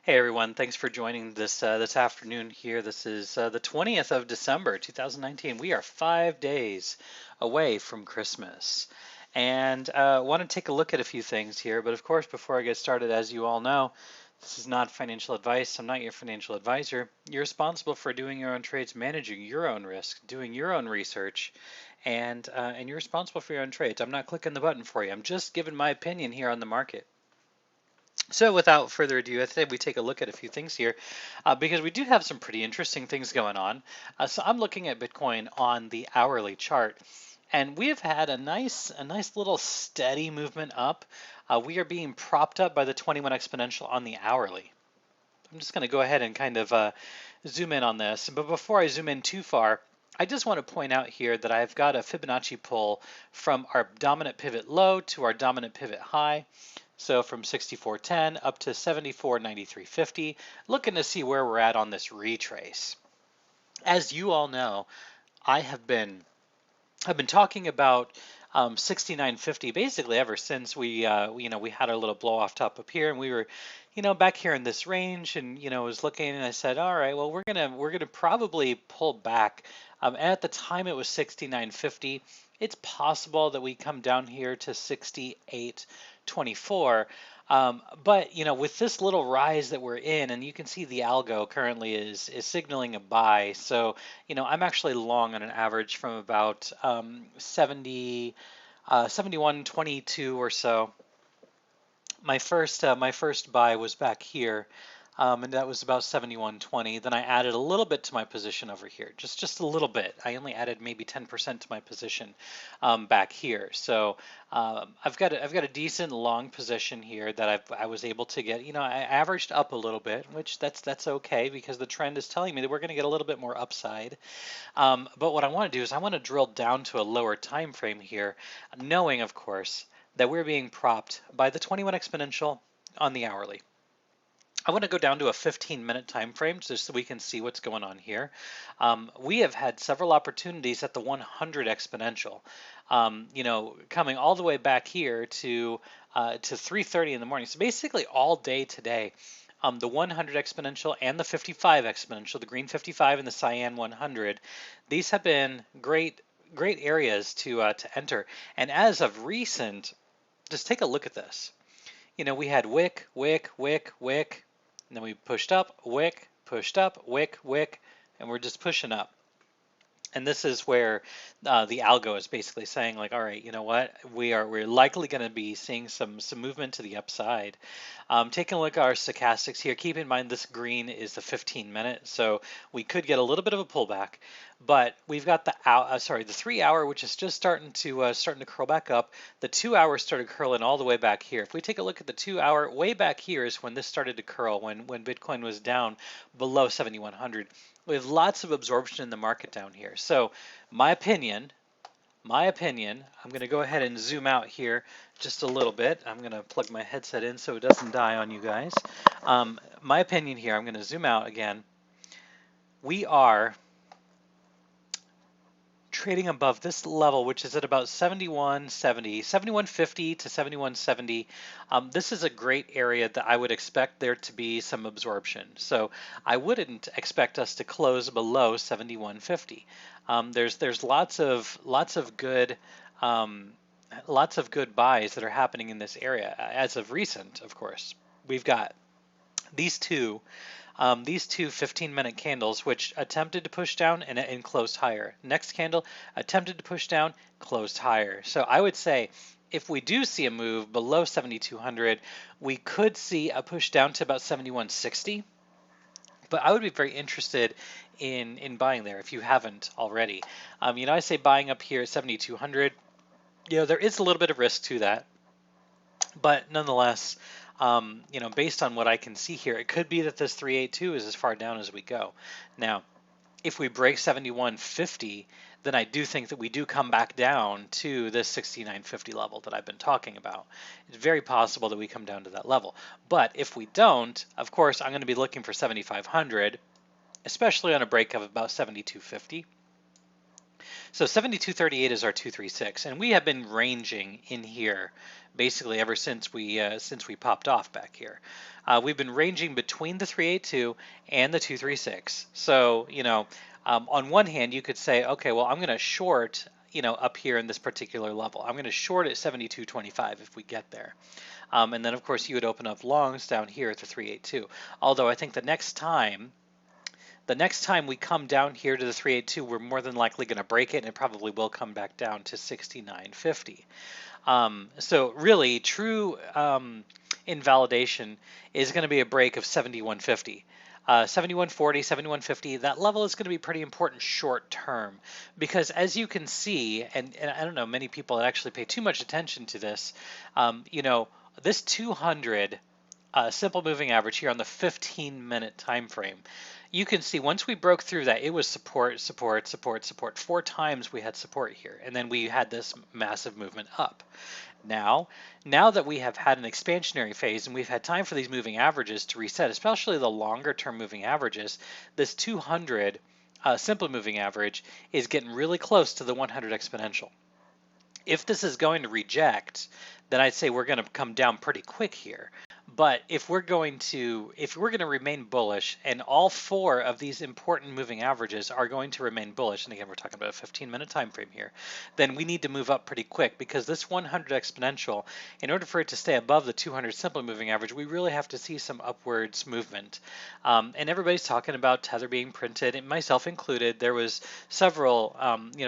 Hey everyone, thanks for joining this afternoon here. This is the 20th of December, 2019. We are 5 days away from Christmas. And want to take a look at a few things here. But of course, before I get started, as you all know, this is not financial advice. I'm not your financial advisor. You're responsible for doing your own trades, managing your own risk, doing your own research, and you're responsible for your own trades. I'm not clicking the button for you. I'm just giving my opinion here on the market. So without further ado, I think we take a look at a few things here because we do have some pretty interesting things going on. So I'm looking at Bitcoin on the hourly chart, and we have had a nice little steady movement up. We are being propped up by the 21 exponential on the hourly. I'm just going to go ahead and kind of zoom in on this. But before I zoom in too far, I just want to point out here that I've got a Fibonacci pull from our dominant pivot low to our dominant pivot high. So from 64.10 up to 74.9350, looking to see where we're at on this retrace. As you all know, I have been talking about 69.50 basically ever since we had our little blow off top up here, and we were back here in this range, and was looking, and I said, all right, well, we're gonna probably pull back. At the time it was 69.50. It's possible that we come down here to 68.24. But with this little rise that we're in, and you can see the algo currently is signaling a buy. So I'm actually long on an average from about 71.22 or so. My first buy was back here, and that was about 71.20. Then I added a little bit to my position over here, just a little bit. I only added maybe 10% to my position back here. So I've got a decent long position here that I was able to get. I averaged up a little bit, which that's okay because the trend is telling me that we're going to get a little bit more upside. But what I want to do is I want to drill down to a lower time frame here, knowing, of course, that we're being propped by the 21 exponential on the hourly. I want to go down to a 15-minute time frame just so we can see what's going on here. We have had several opportunities at the 100 exponential, coming all the way back here to 3:30 in the morning. So basically all day today, the 100 exponential and the 55 exponential, the green 55 and the cyan 100, these have been great areas to enter. And as of recent, just take a look at this. We had wick, wick, wick, wick, and then we pushed up, wick, wick, and we're just pushing up. And this is where the algo is basically saying, like, all right, you know what, we're likely going to be seeing some movement to the upside. Taking a look at our stochastics here, keep in mind this green is the 15-minute, so we could get a little bit of a pullback. But we've got the 3 hour, which is just starting to curl back up. The 2 hour started curling all the way back here. If we take a look at the 2 hour, way back here is when this started to curl, when Bitcoin was down below 7,100. We have lots of absorption in the market down here. So my opinion, I'm going to go ahead and zoom out here just a little bit. I'm going to plug my headset in so it doesn't die on you guys. My opinion here, I'm going to zoom out again. We are trading above this level, which is at about 71.70, 71.50 to 71.70. This is a great area that I would expect there to be some absorption. So I wouldn't expect us to close below 71.50. There's lots of good buys that are happening in this area as of recent. Of course, we've got these two these two 15-minute candles, which attempted to push down and closed higher. Next candle attempted to push down, closed higher. So I would say if we do see a move below 7,200, we could see a push down to about 7,160. But I would be very interested in buying there if you haven't already. I say buying up here at 7,200. There is a little bit of risk to that. But nonetheless, based on what I can see here, it could be that this 382 is as far down as we go. Now, if we break 71.50, then I do think that we do come back down to this 69.50 level that I've been talking about. It's very possible that we come down to that level. But if we don't, of course, I'm going to be looking for 7,500, especially on a break of about 72.50. So 7238 is our 236, and we have been ranging in here basically ever since we popped off back here. We've been ranging between the 382 and the 236. So on one hand, you could say, okay, well, I'm going to short up here in this particular level. I'm going to short at 7225 if we get there. And then of course you would open up longs down here at the 382. Although I think the next time we come down here to the 382, we're more than likely going to break it, and it probably will come back down to 69.50. So really, true invalidation is going to be a break of 71.50. 71.40, 71.50, that level is going to be pretty important short term, because as you can see, and I don't know many people that actually pay too much attention to this, this 200 simple moving average here on the 15-minute time frame. You can see once we broke through that, it was support, support, support, support. 4 times we had support here, and then we had this massive movement up. Now that we have had an expansionary phase and we've had time for these moving averages to reset, especially the longer term moving averages, this 200 simple moving average is getting really close to the 100 exponential. If this is going to reject, then I'd say we're going to come down pretty quick here. But if we're going to remain bullish, and all 4 of these important moving averages are going to remain bullish, and again we're talking about a 15-minute time frame here, then we need to move up pretty quick, because this 100 exponential, in order for it to stay above the 200 simple moving average, we really have to see some upwards movement. And everybody's talking about Tether being printed, and myself included. There was several,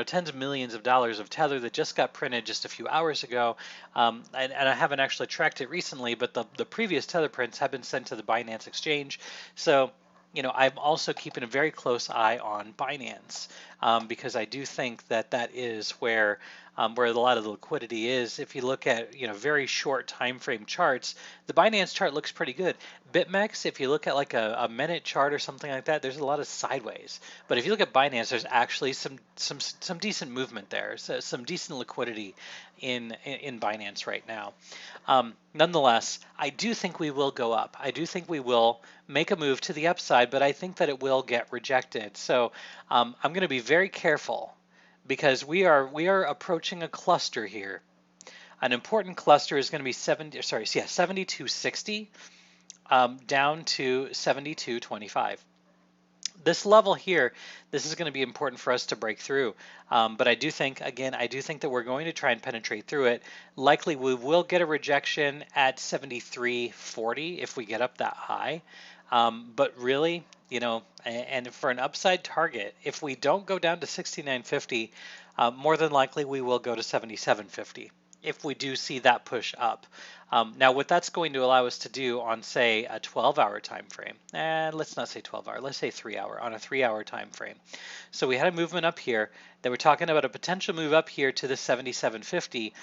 tens of millions of dollars of Tether that just got printed just a few hours ago, and I haven't actually tracked it recently, but the previous Tether prints have been sent to the Binance exchange. So I'm also keeping a very close eye on Binance, because I do think that is where a lot of the liquidity is. If you look at very short time frame charts, the Binance chart looks pretty good. BitMEX, if you look at like a minute chart or something like that, there's a lot of sideways. But if you look at Binance, there's actually some decent movement there, so some decent liquidity in Binance right now. Nonetheless, I do think we will go up. I do think we will make a move to the upside, but I think that it will get rejected. So I'm going to be very careful, because we are approaching a cluster here. An important cluster is going to be 72.60 down to 72.25. This level here, this is going to be important for us to break through. But I do think that we're going to try and penetrate through it. Likely we will get a rejection at 73.40 if we get up that high. But really, and for an upside target, if we don't go down to 69.50, more than likely we will go to 77.50 if we do see that push up. Now, what that's going to allow us to do on, say, a 12-hour time frame, and let's not say 12-hour, let's say 3-hour, on a 3-hour time frame. So we had a movement up here. Then we're talking about a potential move up here to the 77.50.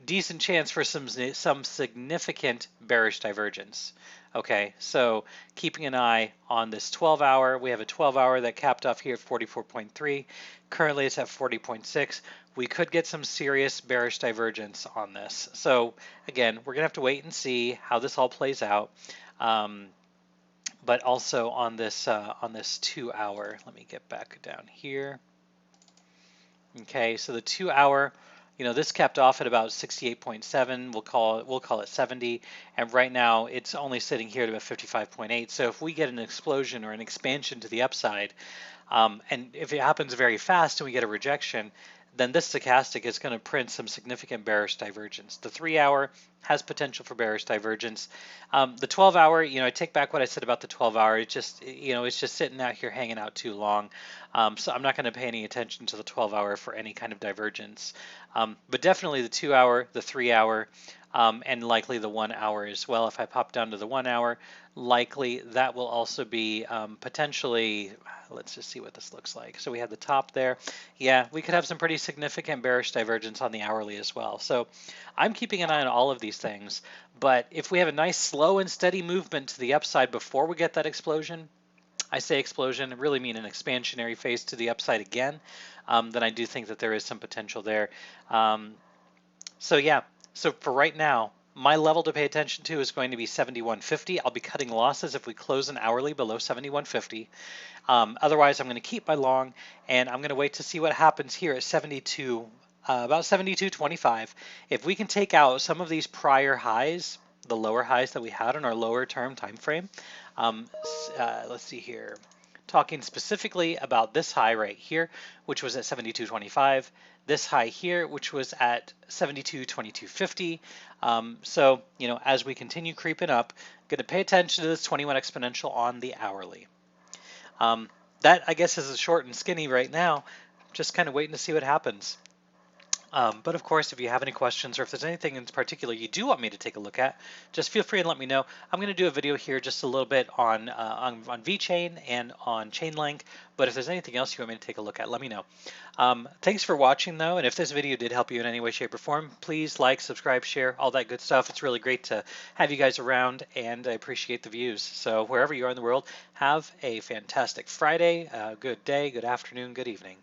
Decent chance for some significant bearish divergence. Okay, so keeping an eye on this 12-hour. We have a 12-hour that capped off here at 44.3. Currently it's at 40.6. We could get some serious bearish divergence on this. So again, we're gonna have to wait and see how this all plays out. But also on this 2-hour, let me get back down here. Okay, so the 2-hour, this capped off at about 68.7. We'll call it 70, and right now it's only sitting here at about 55.8. So if we get an explosion or an expansion to the upside, and if it happens very fast and we get a rejection, then this stochastic is going to print some significant bearish divergence. The 3-hour has potential for bearish divergence. The 12-hour, I take back what I said about the 12-hour. It's just sitting out here hanging out too long. So I'm not going to pay any attention to the 12-hour for any kind of divergence. But definitely the 2-hour, the 3-hour, and likely the 1-hour as well. If I pop down to the 1-hour, likely that will also be potentially, let's just see what this looks like. So we had the top there. Yeah, we could have some pretty significant bearish divergence on the hourly as well. So I'm keeping an eye on all of these things. But if we have a nice slow and steady movement to the upside before we get that explosion, I say explosion, I really mean an expansionary phase to the upside again, then I do think that there is some potential there. So yeah, so for right now, My level to pay attention to is going to be 71.50. I'll be cutting losses if we close an hourly below 71.50. Otherwise, I'm going to keep my long, and I'm going to wait to see what happens here at 72, about 72.25. If we can take out some of these prior highs, the lower highs that we had on our lower term time frame, let's see here. Talking specifically about this high right here, which was at 72.25, this high here, which was at 72.2250. So, as we continue creeping up, going to pay attention to this 21 exponential on the hourly. That, I guess, is a short and skinny right now. Just kind of waiting to see what happens. But of course, if you have any questions or if there's anything in particular you do want me to take a look at, just feel free and let me know. I'm going to do a video here just a little bit on VeChain and on Chainlink, but if there's anything else you want me to take a look at, let me know. Thanks for watching though, and if this video did help you in any way, shape, or form, please like, subscribe, share, all that good stuff. It's really great to have you guys around, and I appreciate the views. So wherever you are in the world, have a fantastic Friday, good day, good afternoon, good evening.